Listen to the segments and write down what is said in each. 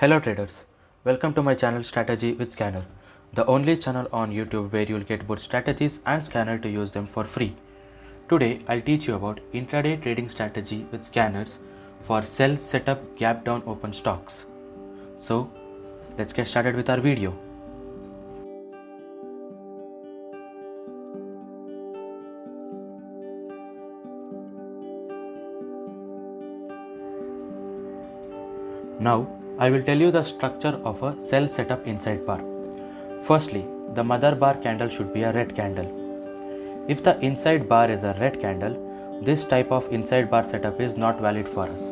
Hello traders, welcome to my channel Strategy with Scanner, the only channel on YouTube where you'll get both strategies and scanner to use them for free. Today I'll teach you about intraday trading strategy with scanners for sell setup gap down open stocks. So let's get started with our video. Now I will tell you the structure of a sell setup inside bar. Firstly, the mother bar candle should be a red candle. If the inside bar is a red candle, this type of inside bar setup is not valid for us.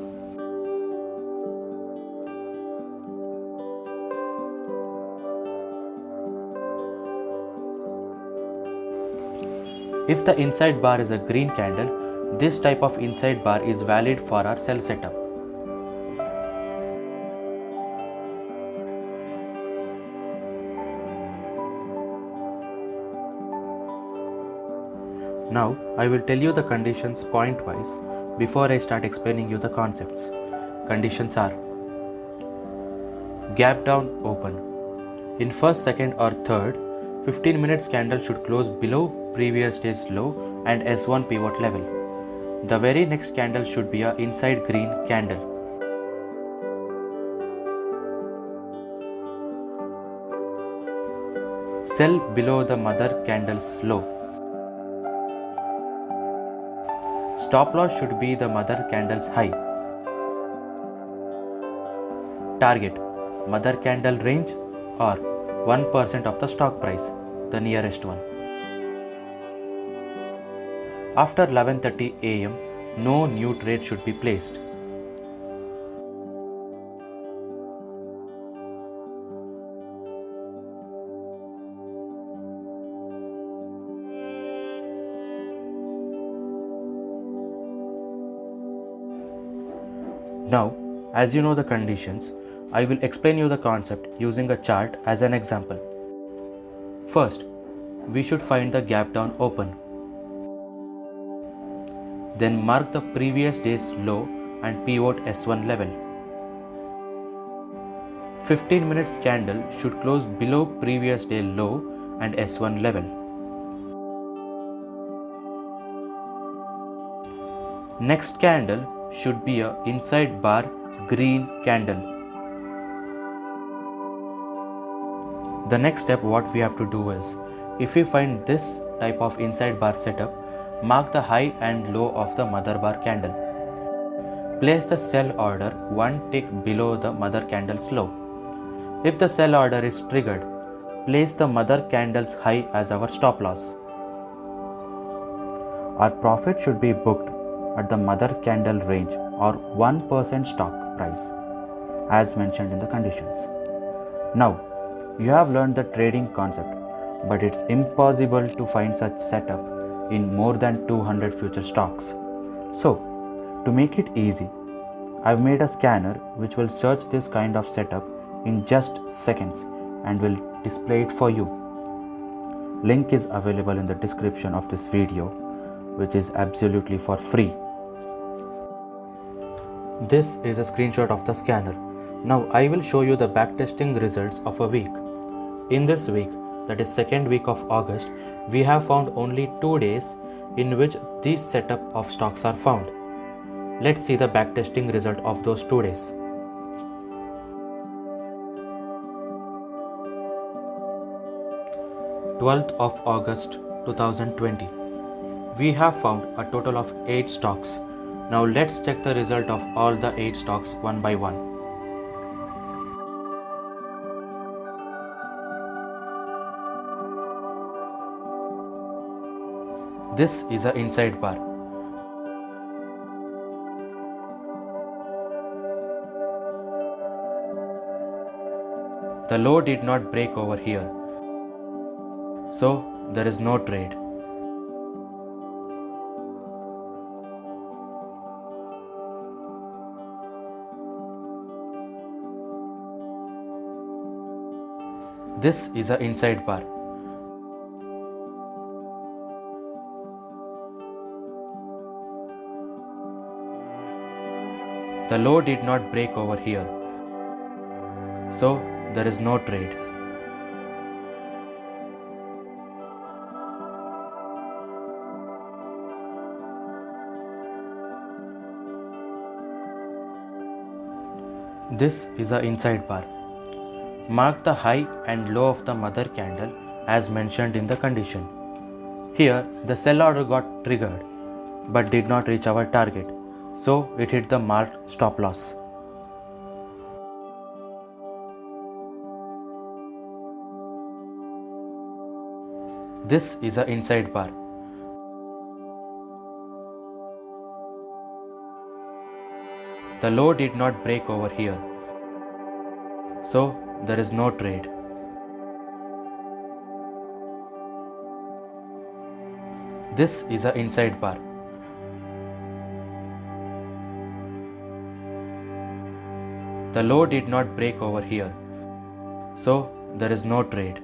If the inside bar is a green candle, this type of inside bar is valid for our sell setup. Now, I will tell you the conditions point-wise before I start explaining you the concepts. Conditions are: gap down open. In first, second or third, 15 minutes candle should close below previous day's low and S1 pivot level. The very next candle should be a inside green candle. Sell below the mother candle's low. Stop loss should be the mother candle's high. Target: mother candle range or 1% of the stock price, the nearest one. After 11:30 am, no new trade should be placed. Now, as you know the conditions, I will explain you the concept using a chart as an example. First, we should find the gap down open. Then mark the previous day's low and pivot S1 level. 15 minutes candle should close below previous day low and S1 level. Next candle should be a inside bar green candle. The next step what we have to do is, if we find this type of inside bar setup, mark the high and low of the mother bar candle. Place the sell order one tick below the mother candle's low. If the sell order is triggered, place the mother candle's high as our stop loss. Our profit should be booked at the mother candle range or 1% stock price as mentioned in the conditions. Now, you have learned the trading concept, but it's impossible to find such setup in more than 200 future stocks. So, to make it easy, I've made a scanner which will search this kind of setup in just seconds and will display it for you. Link is available in the description of this video, which is absolutely for free. This is a screenshot of the scanner. Now I will show you the backtesting results of a week. In this week, that is second week of August, we have found only 2 days in which these setup of stocks are found. Let's see the backtesting result of those 2 days. Of August 2020. We have found a total of 8 stocks. Now let's check the result of all the 8 stocks one by one. This is an inside bar. The low did not break over here, so there is no trade. This is an inside bar. The low did not break over here, so there is no trade. This is a inside bar. Mark the high and low of the mother candle as mentioned in the condition. Here the sell order got triggered but did not reach our target, so it hit the marked stop loss. This is a inside bar. The low did not break over here, so there is no trade. This is a inside bar. The low did not break over here, so there is no trade.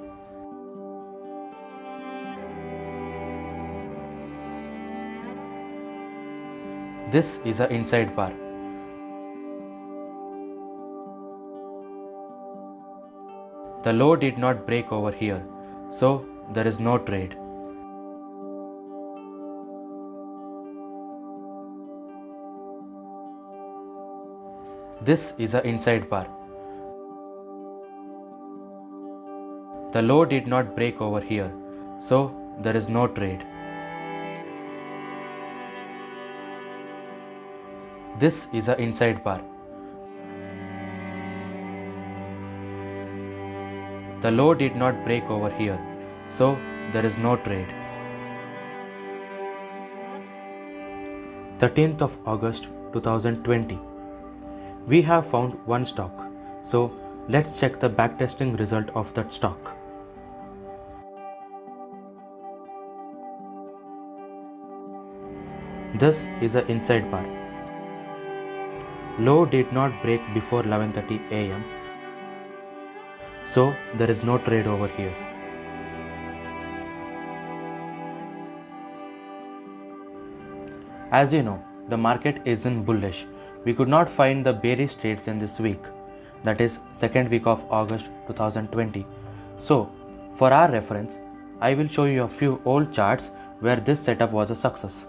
This is a inside bar. The low did not break over here, so there is no trade. This is a inside bar. The low did not break over here, so there is no trade. This is a inside bar. The low did not break over here, so there is no trade. 13th of August 2020. We have found one stock, so let's check the backtesting result of that stock. This is an inside bar. Low did not break before 11:30 am, so there is no trade over here. As you know, the market isn't bullish. We could not find the bearish trades in this week, that is second week of August 2020. So, for our reference, I will show you a few old charts where this setup was a success.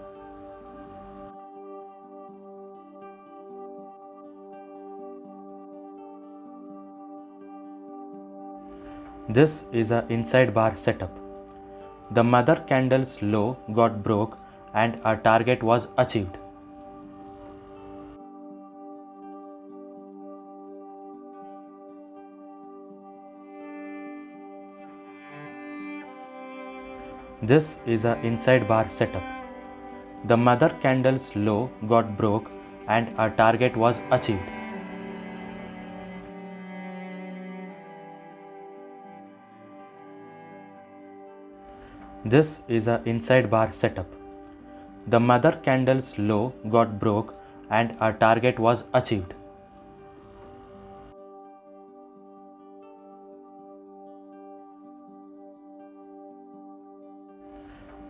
This is an inside bar setup. The mother candle's low got broke and our target was achieved. This is an inside bar setup. The mother candle's low got broke and our target was achieved. This is an inside bar setup. The mother candle's low got broke and our target was achieved.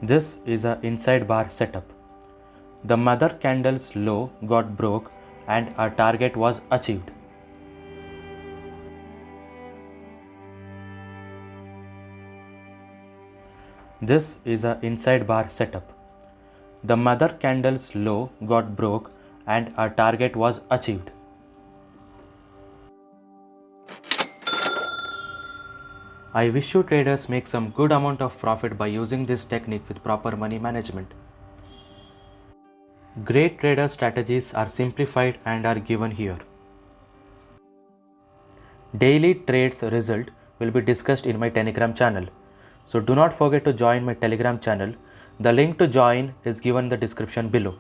This is an inside bar setup. The mother candle's low got broke and our target was achieved. This is an inside bar setup. The mother candle's low got broke and our target was achieved. I wish you traders make some good amount of profit by using this technique with proper money management. Great trader strategies are simplified and are given here. Daily trades result will be discussed in my Telegram channel. So do not forget to join my Telegram channel. The link to join is given in the description below.